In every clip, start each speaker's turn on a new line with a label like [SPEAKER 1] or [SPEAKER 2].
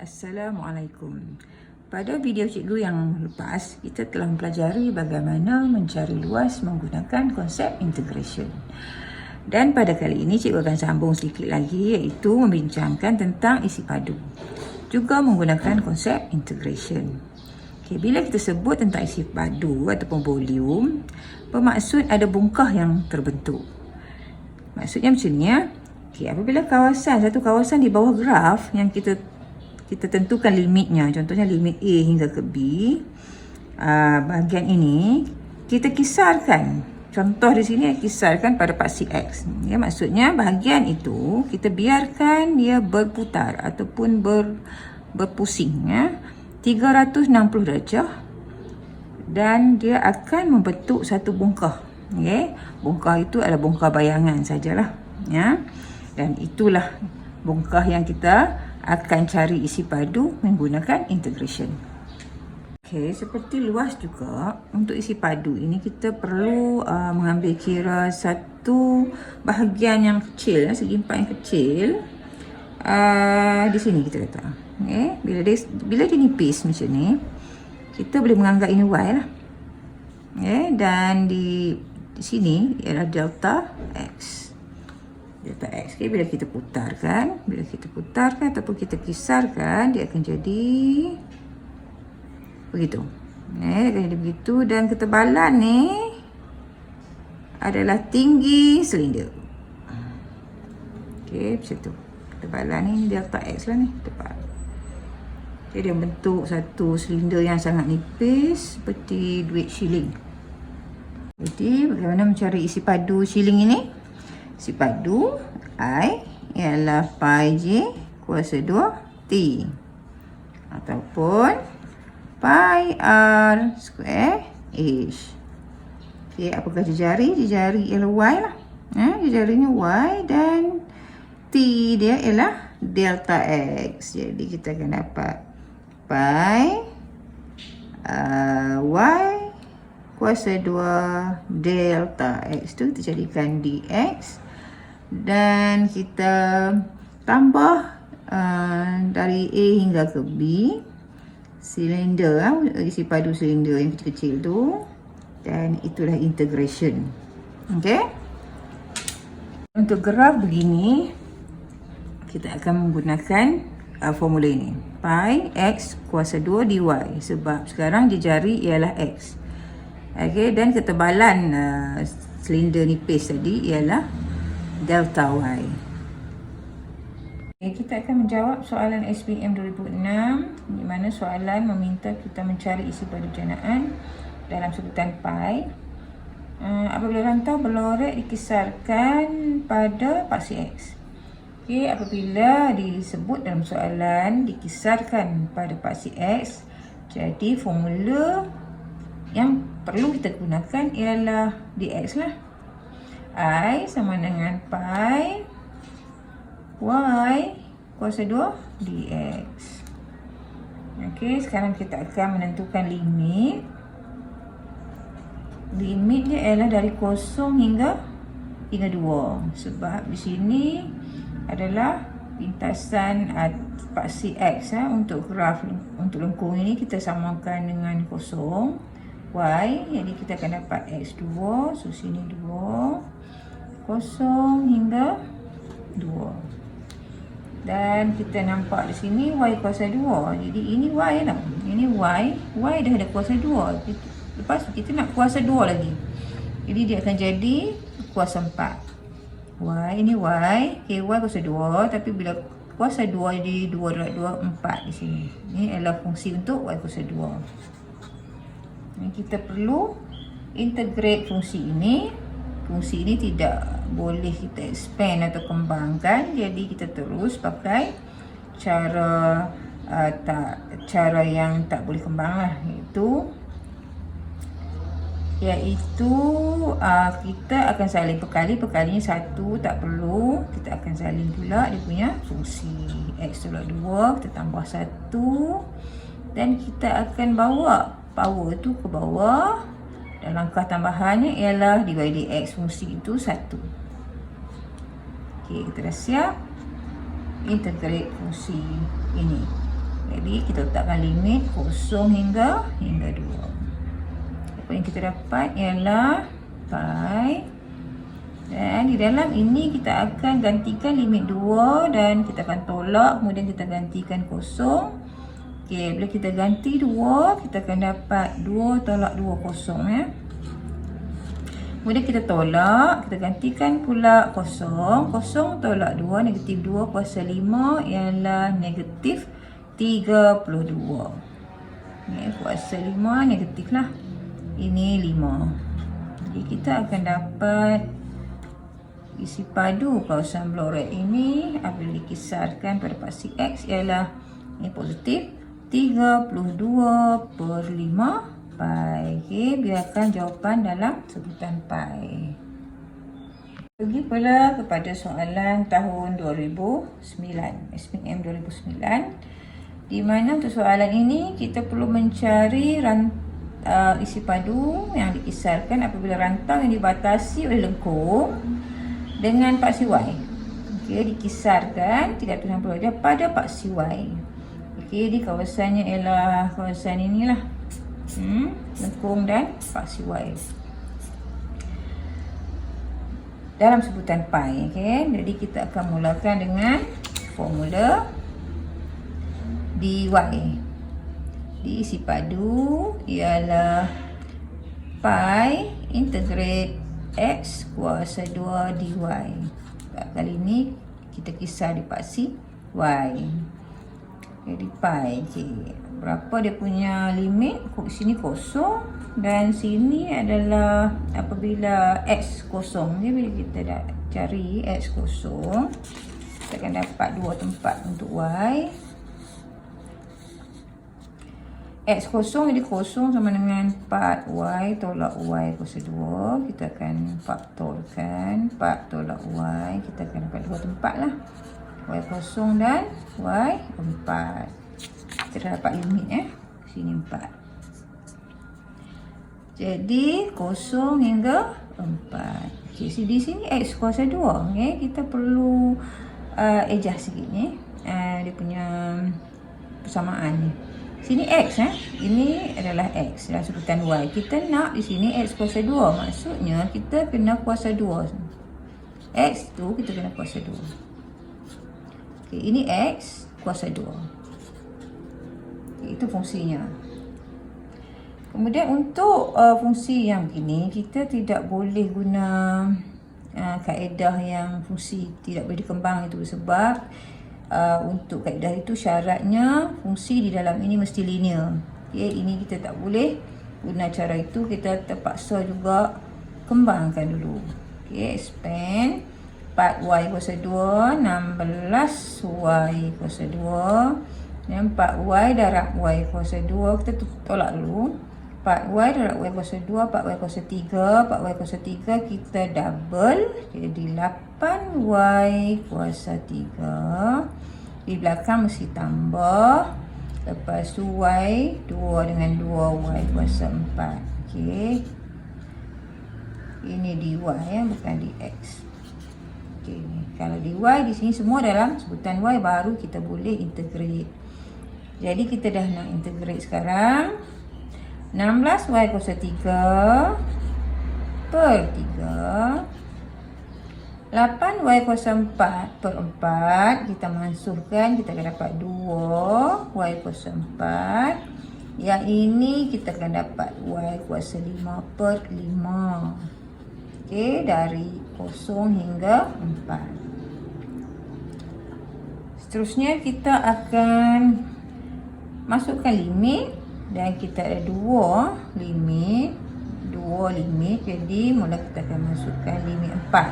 [SPEAKER 1] Assalamualaikum. Pada video cikgu yang lepas, kita telah mempelajari bagaimana mencari luas menggunakan konsep integration. Dan pada kali ini cikgu akan sambung sedikit lagi, iaitu membincangkan tentang isi padu. Juga menggunakan konsep integration. Okay, bila kita sebut tentang isi padu ataupun volume, bermaksud ada bongkah yang terbentuk. Maksudnya macam ni ya. Okay, apabila satu kawasan di bawah graf yang kita tentukan limitnya, contohnya limit A hingga ke B, bahagian ini kita kisarkan. Contoh di sini kisarkan pada paksi X. Ya, maksudnya bahagian itu kita biarkan dia berputar ataupun berpusing ya, 360 darjah, dan dia akan membentuk satu bongkah. Okay? Bongkah itu adalah bongkah bayangan sajalah ya. Dan itulah bongkah yang kita akan cari isi padu menggunakan integration. Okey, seperti luas juga, untuk isi padu ini kita perlu mengambil kira satu bahagian yang kecil, segi empat yang kecil. Di sini kita letak. Okay? Bila dia nipis macam ni, kita boleh menganggap ini Y lah. Okay? Dan di sini ialah delta X. Delta X. Okay, bila kita putarkan ataupun kita kisarkan, dia akan jadi begitu. Dia akan jadi begitu, dan ketebalan ni adalah tinggi silinder. Okey, macam tu. Ketebalan ni delta X lah ni, tebal. Jadi dia bentuk satu silinder yang sangat nipis seperti duit shilling. Jadi bagaimana mencari isi padu shilling ini? Isi padu I ialah pi J kuasa 2 T ataupun pi R square H. Okay, apakah jejari? Jejari ialah Y lah. Jejarinya Y, dan T dia ialah delta X. Jadi kita akan dapat pi Y kuasa 2 delta X tu kita jadikan dx, dan kita tambah dari A hingga ke B silinder, isi padu silinder yang kecil-kecil tu, dan itulah integration. Okey, untuk graf begini kita akan menggunakan formula ini, pi x kuasa 2 dy, sebab sekarang jejari ialah x. Okey, dan ketebalan silinder nipis tadi ialah delta Y. Okay, kita akan menjawab soalan SPM 2006, di mana soalan meminta kita mencari isi padu janaan dalam sebutan pi. Apabila rantau berlorek dikisarkan pada paksi X. Okay, apabila disebut dalam soalan dikisarkan pada paksi X, jadi formula yang perlu kita gunakan ialah dx lah. I sama dengan pi y kuasa 2 dx. Okey, sekarang kita akan menentukan limit. Limitnya ialah dari 0 hingga 2, sebab di sini adalah lintasan paksi X. Untuk graf, untuk lengkung ini kita samakan dengan 0 Y, jadi kita akan dapat X2, so sini 2, 0 hingga 2. Dan kita nampak di sini Y kuasa 2, jadi ini Y lah, ini Y dah ada kuasa 2, lepas tu kita nak kuasa 2 lagi, jadi dia akan jadi kuasa 4. Y, ini Y, okay, Y kuasa 2, tapi bila kuasa 2 jadi 2 / 2, 4 di sini. Ini adalah fungsi untuk Y kuasa 2. Kita perlu integrate fungsi ini. Fungsi ini tidak boleh kita expand atau kembangkan, jadi kita terus pakai cara yang tak boleh kembang lah, iaitu kita akan salin perkalinya satu, tak perlu, kita akan salin pula dia punya fungsi. X tolak 2 kita tambah 1, dan kita akan bawa power tu ke bawah, dan langkah tambahannya ialah dy dx, fungsi itu 1. Okey, kita dah siap integrate fungsi ini. Jadi kita letakkan limit 0 hingga 2. Apa yang kita dapat ialah pi, dan di dalam ini kita akan gantikan limit 2 dan kita akan tolak, kemudian kita gantikan 0. Okey, bila kita ganti 2, kita akan dapat 2 tolak 2 kosong ya. Kemudian kita tolak, kita gantikan pula 0. 0 tolak 2, negatif 2 kuasa 5 ialah negatif 32. Ya, kuasa 5 negatif lah. Ini 5. Jadi kita akan dapat isi padu kawasan blok red ini apabila dikisarkan pada paksi X ialah ini positif 32/5 pi. Okey, biarkan jawapan dalam sebutan pi. Pergi pula kepada soalan tahun 2009, SPM 2009, di mana untuk soalan ini kita perlu mencari isi padu yang dikisarkan apabila rantang yang dibatasi oleh lengkung dengan paksi Y. Okey, dikisarkan 360 darjah pada paksi Y. Okey, di kawasannya ialah kawasan inilah. Lengkung dan paksi Y. Dalam sebutan pi, okey. Jadi kita akan mulakan dengan formula dy. Diisi padu ialah pi integrate X kuasa 2 dy. Kali ini kita kisar di paksi Y. Jadi pi. Okay. Berapa dia punya limit? Sini kosong dan sini adalah apabila X kosong. Jadi bila kita dah cari X kosong, kita akan dapat 2 tempat untuk Y. X kosong jadi kosong sama dengan 4Y tolak Y kuasa 2. Kita akan faktorkan 4 tolak Y. Kita akan dapat 2 tempat lah. Y kosong dan Y 4. Kita dah dapat limit Sini 4. Jadi kosong hingga 4. Okay, di sini X kuasa 2. Okay, kita perlu adjust sikit ni. Dia punya persamaan ni. Sini X ini adalah X dalam sebutan Y. Kita nak di sini X kuasa 2. Maksudnya kita kena kuasa 2. X tu kita kena kuasa 2. Okey, ini X kuasa 2. Itu fungsinya. Kemudian untuk fungsi yang begini, kita tidak boleh guna kaedah yang fungsi tidak boleh dikembang itu sebab untuk kaedah itu syaratnya fungsi di dalam ini mesti linear. Okay, ini kita tak boleh guna cara itu, kita terpaksa juga kembangkan dulu. Okay, expand 4y kuasa 2, 16y kuasa 2, dan 4y darab y kuasa 2, kita tolak dulu. 4y darab y kuasa 2, 4y kuasa 3, 4y kuasa 3 kita double jadi 8y kuasa 3. Di belakang mesti tambah. Lepas tu y 2 dengan 2y kuasa 4. Okey. Ini dy bukan dx. Okey, kalau dy di sini semua dalam sebutan y baru kita boleh integrate. Jadi kita dah nak integrate sekarang. 16y kuasa 3 per 3, 8y kuasa 4 per 4, kita masukkan, kita akan dapat 2y kuasa 4. Yang ini kita akan dapat y kuasa 5 per 5. Okey, dari 0 hingga 4. Seterusnya kita akan masukkan limit. Dan kita ada 2 limit. Jadi mula kita akan masukkan limit 4.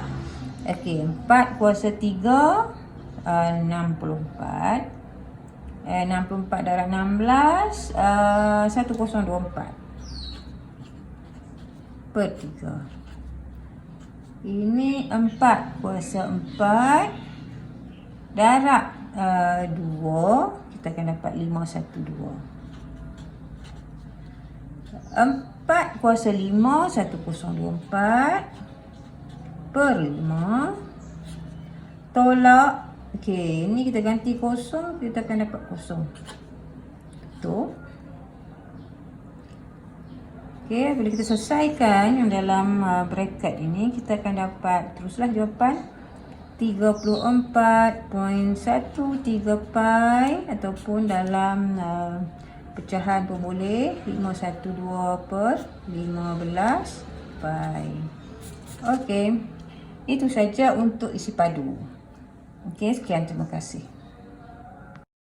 [SPEAKER 1] Okey, 4 kuasa 3 64. 64 darab 16 1024 per 3. Ini 4 kuasa 4 darab 2, kita akan dapat 512. 4 kuasa 5 1024 per 5 tolak. Okey, ni kita ganti kosong, kita akan dapat kosong. Tu. Okey, bila kita selesaikan yang dalam bracket ini, kita akan dapat teruslah jawapan 34.13 pi ataupun dalam pecahan pun boleh 512/15 pi. Okey, itu saja untuk isi padu. Okey, sekian, terima kasih.